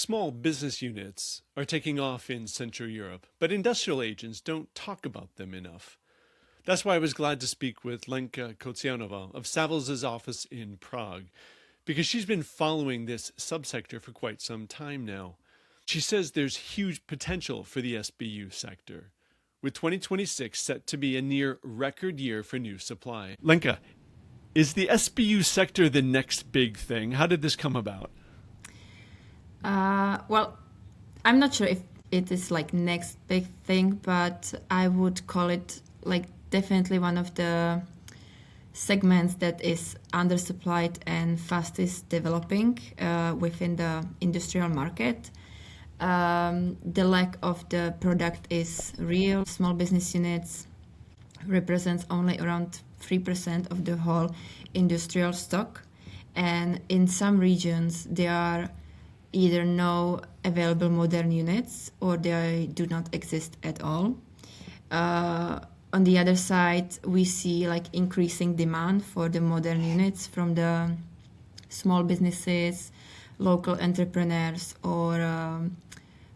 Small business units are taking off in Central Europe, but industrial agents don't talk about them enough. That's why I was glad to speak with Lenka Kocianova of Savills' office in Prague, because she's been following this subsector for quite some time now. She says there's huge potential for the SBU sector, with 2026 set to be a near record year for new supply. Lenka, is the SBU sector the next big thing? How did this come about? Well, I'm not sure if it is like next big thing, but I would call it like definitely one of the segments that is undersupplied and fastest developing within the industrial market. The lack of the product is real. Small business units represents only around 3% of the whole industrial stock, and in some regions there are either no available modern units or they do not exist at all. On the other side, we see like increasing demand for the modern units from the small businesses, local entrepreneurs, or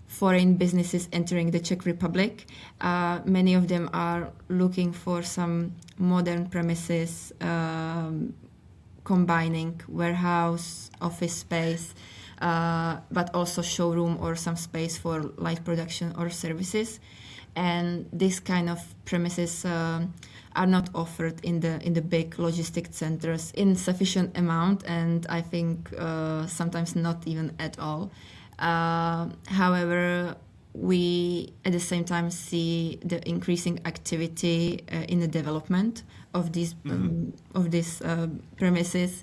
foreign businesses entering the Czech Republic. Many of them are looking for some modern premises, combining warehouse, office space, but also showroom or some space for light production or services. And this kind of premises are not offered in the big logistic centers in sufficient amount, and I think sometimes not even at all. However, we at the same time see the increasing activity in the development of these premises.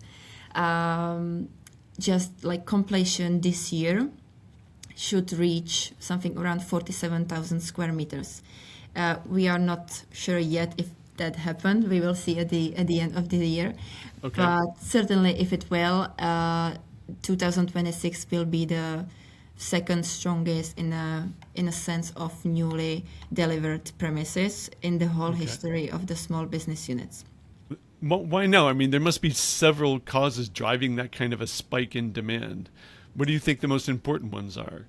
Just like completion this year should reach something around 47,000 square meters. We are not sure yet if that happened. We will see at the end of the year. Okay. But certainly, if it will, 2026 will be the second strongest in a sense of newly delivered premises in the whole history of the small business units. Why now? I mean, there must be several causes driving that kind of a spike in demand. What do you think the most important ones are?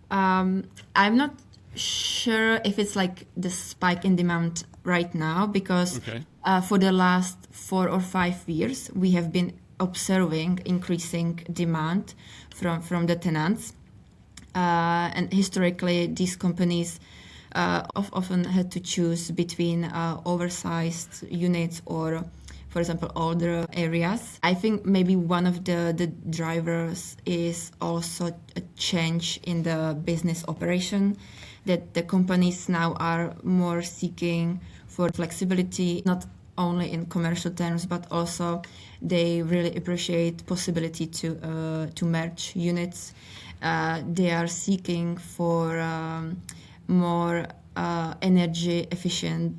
I'm not sure if it's like the spike in demand right now, because for the last 4 or 5 years, we have been observing increasing demand from the tenants. And historically, these companies often had to choose between oversized units or, for example, older areas. I think maybe one of the drivers is also a change in the business operation, that the companies now are more seeking for flexibility, not only in commercial terms, but also they really appreciate possibility to merge units. They are seeking for more energy efficient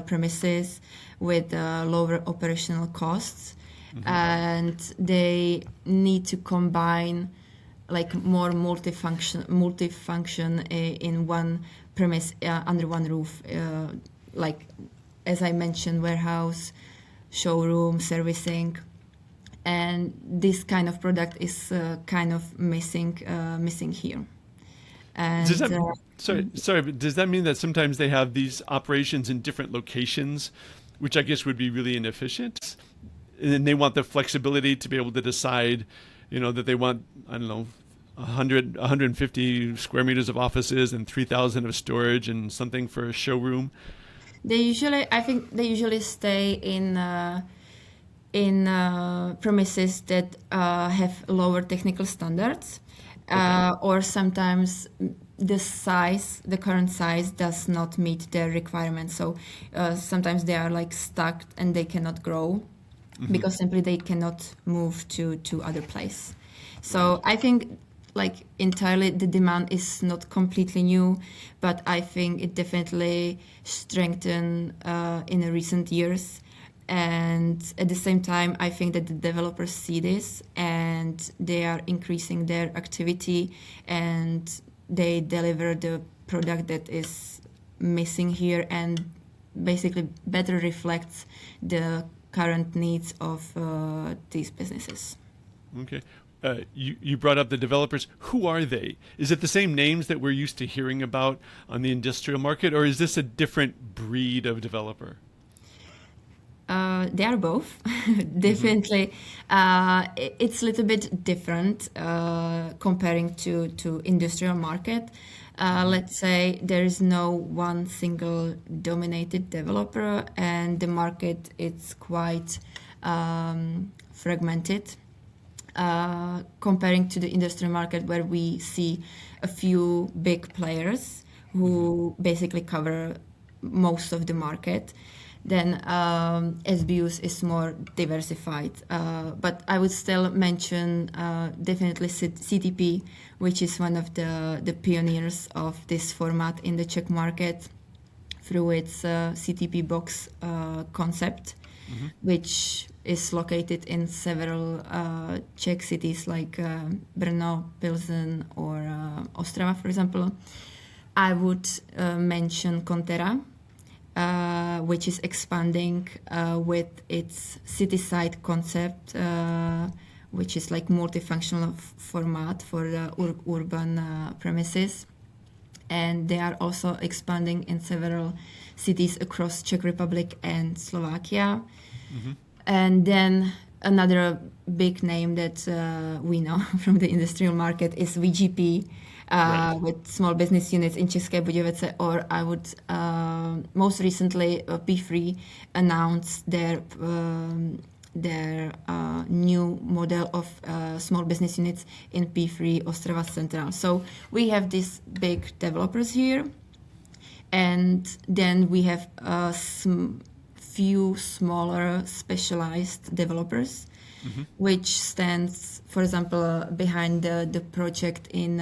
premises with lower operational costs, and they need to combine like more multifunction in one premise under one roof, like as I mentioned, warehouse, showroom, servicing. And this kind of product is kind of missing here. And Does that, sorry, but does that mean that sometimes they have these operations in different locations, which I guess would be really inefficient? And then they want the flexibility to be able to decide, that they want, I don't know, 150 square meters of offices and 3,000 of storage and something for a showroom? I think they usually stay in premises that have lower technical standards, or sometimes the current size does not meet their requirements. So sometimes they are like stuck and they cannot grow because simply they cannot move to other place. So I think like entirely the demand is not completely new, but I think it definitely strengthened in the recent years. And at the same time, I think that the developers see this and they are increasing their activity and they deliver the product that is missing here and basically better reflects the current needs of these businesses. Okay. you brought up the developers. Who are they? Is it the same names that we're used to hearing about on the industrial market, or is this a different breed of developer? They are both. Definitely. It's a little bit different comparing to industrial market. Let's say there is no one single dominated developer, and the market is quite fragmented. Comparing to the industrial market, where we see a few big players who basically cover most of the market, then SBUs is more diversified. But I would still mention definitely CTP, which is one of the pioneers of this format in the Czech market through its CTP box concept, which is located in several Czech cities like Brno, Pilsen, or Ostrava, for example. I would mention Kontera, which is expanding with its city-side concept, which is like multifunctional format for urban premises. And they are also expanding in several cities across Czech Republic and Slovakia. And then another big name that we know from the industrial market is VGP, right, with small business units in České Budějovice, or I would most recently P3 announced their new model of small business units in P3 Ostrava Central. So we have these big developers here, and then we have few smaller specialized developers, which stands, for example, behind the project in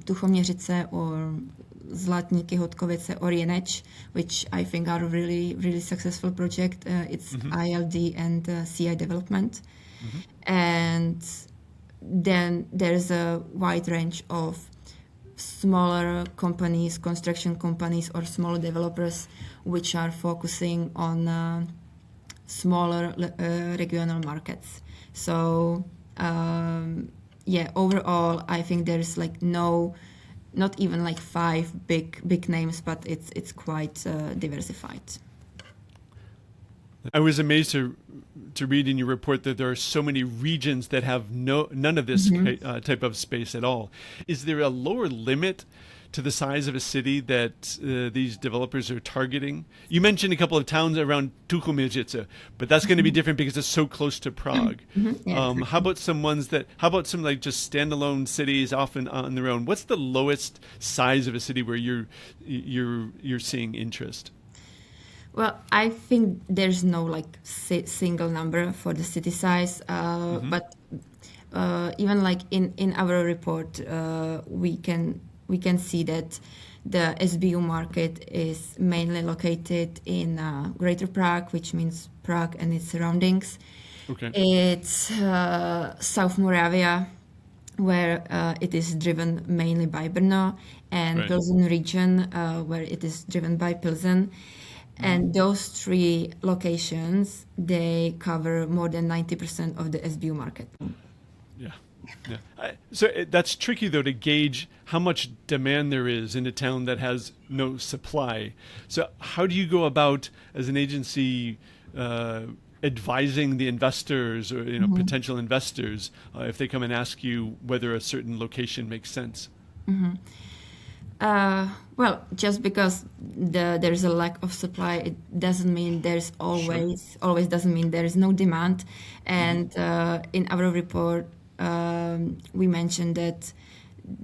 Tuchoměřice or Zlatníky, Hodkovice, or Jenec, which I think are really, really successful project. It's ILD and CI development. And then there's a wide range of smaller companies, construction companies, or smaller developers, which are focusing on smaller regional markets. So overall, I think there's like not even like five big names, but it's quite diversified. I was amazed to read in your report that there are so many regions that have none of this type of space at all. Is there a lower limit to the size of a city that these developers are targeting? You mentioned a couple of towns around Tuchoměřice, but that's going to be different because it's so close to Prague. Yeah, how about some like just standalone cities often on their own? What's the lowest size of a city where you're seeing interest? Well, I think there's no like single number for the city size, but even like in our report, we can see that the SBU market is mainly located in Greater Prague, which means Prague and its surroundings. Okay. It's South Moravia, where it is driven mainly by Brno, and Right. Pilsen region, where it is driven by Pilsen. And those three locations, they cover more than 90% of the SBU market. Yeah. So that's tricky, though, to gauge how much demand there is in a town that has no supply. So how do you go about, as an agency, advising the investors or potential investors if they come and ask you whether a certain location makes sense? Well, just because there's a lack of supply, it doesn't mean there's always doesn't mean there is no demand. And in our report, we mentioned that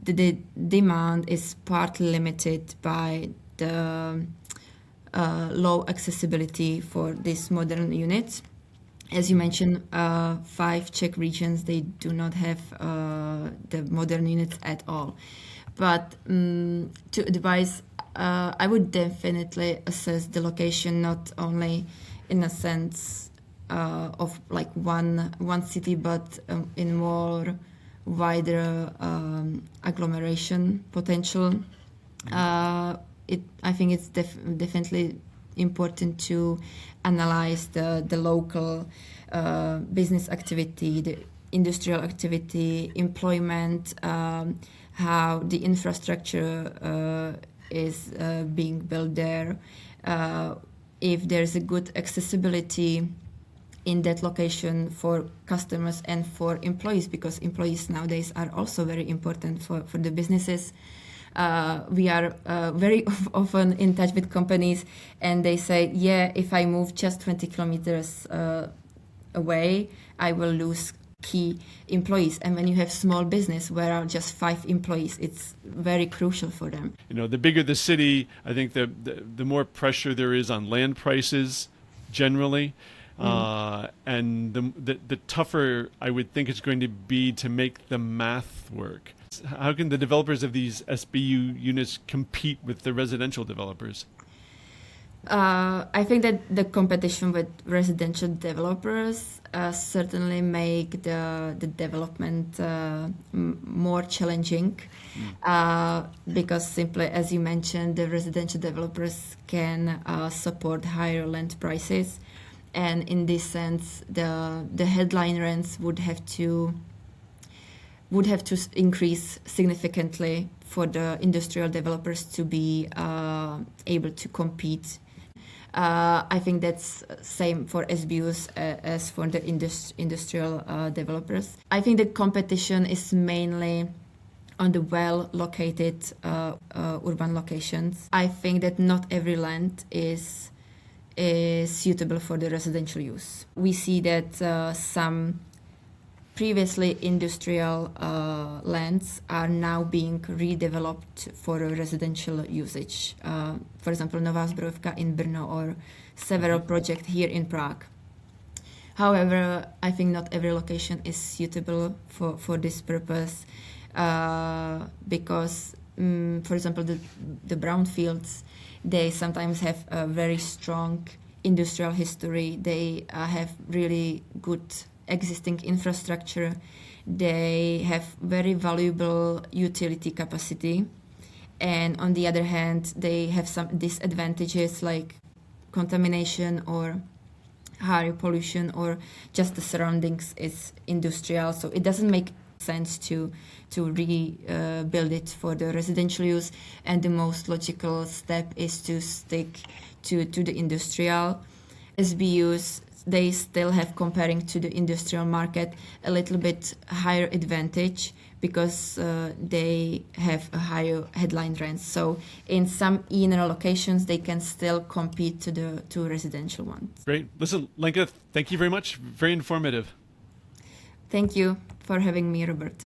the demand is partly limited by the low accessibility for these modern units. As you mentioned, 5 Czech regions, they do not have the modern units at all. But to advise, I would definitely assess the location not only in a sense of like one city, but in more wider agglomeration potential. I think it's definitely important to analyze the local business activity, the industrial activity, employment, how the infrastructure is being built there, if there's a good accessibility in that location for customers and for employees, because employees nowadays are also very important for the businesses. We are very often in touch with companies, and they say, yeah, if I move just 20 kilometers away, I will lose key employees. And when you have small business where are just 5 employees, it's very crucial for them. You know, the bigger the city, I think the more pressure there is on land prices generally. And the tougher I would think it's going to be to make the math work. How can the developers of these SBU units compete with the residential developers? I think that the competition with residential developers certainly make the development more challenging because simply, as you mentioned, the residential developers can support higher land prices. And in this sense, the headline rents would have to increase significantly for the industrial developers to be able to compete. I think that's same for SBUs as for the industrial developers. I think the competition is mainly on the well-located urban locations. I think that not every land is suitable for the residential use. We see that some previously industrial lands are now being redeveloped for a residential usage. For example, Nová Zbrojovka in Brno or several projects here in Prague. However, I think not every location is suitable for this purpose because, for example, the brownfields, they sometimes have a very strong industrial history. They have really good existing infrastructure. They have very valuable utility capacity. And on the other hand, they have some disadvantages like contamination or higher pollution, or just the surroundings is industrial. So it doesn't make sense to rebuild it for the residential use, and the most logical step is to stick to the industrial. SBUs, they still have, comparing to the industrial market, a little bit higher advantage because they have a higher headline rent. So in some inner locations, they can still compete to the two residential ones. Great. Listen, Lenka, thank you very much. Very informative. Thank you for having me, Robert.